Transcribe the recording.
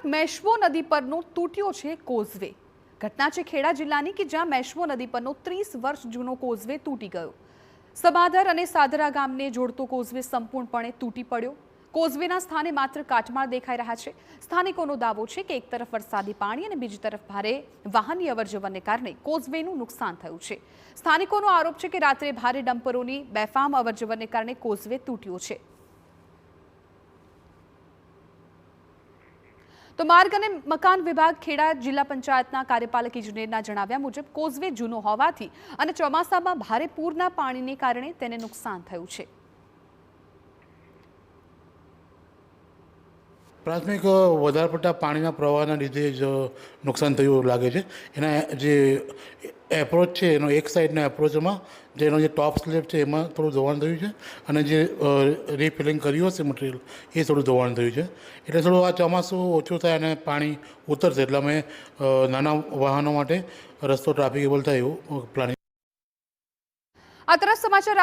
તરફ મેશ્વો નદી પરનો તૂટ્યો છે કોઝવે। ઘટના છે ખેડા જિલ્લાની કે જ્યાં મેશ્વો નદી પરનો 30 વર્ષ જૂનો કોઝવે તૂટી ગયો। સબાદર અને સાદરા ગામને જોડતો કોઝવે સંપૂર્ણપણે તૂટી પડ્યો। કોઝવેના સ્થાને માત્ર કાટમાળ દેખાઈ રહ્યા છે। સ્થાનિકોનો દાવો છે કે એક તરફ વરસાદી પાણી અને બીજી તરફ ભારે વાહનની અવરજવરને કારણે કોઝવેનું નુકસાન થયું છે। સ્થાનિકોનો આરોપ છે કે રાત્રે ભારે ડમ્પરોની બેફામ અવરજવરને કારણે કોઝવે તૂટ્યો છે। तो मार्ग અને મકાન વિભાગ ખેડા જિલ્લા પંચાયતના કાર્યપાલક ઇજનેરના જણાવ્યા મુજબ કોઝવે જૂનો હોવાથી અને ચોમાસામાં ભારે પૂરના પાણીને કારણે તેને નુકસાન થયું છે। પ્રાથમિક વધારે પડતા પાણીના પ્રવાહના લીધે જ નુકસાન થયું લાગે છે। એના જે એપ્રોચ છે એનો એક સાઈડના એપ્રોચમાં જેનો જે ટોપ સ્લેબ છે એમાં થોડું ધોવાણ થયું છે અને જે રીફિલિંગ કર્યું હશે મટીરિયલ એ થોડું ધોવાણ થયું છે। એટલે થોડું આ ચોમાસું ઓછું થાય અને પાણી ઉતરશે એટલે અમે નાના વાહનો માટે રસ્તો ટ્રાફિકેબલ થાય એવું પ્લાનિંગ। આ તરફ સમાચાર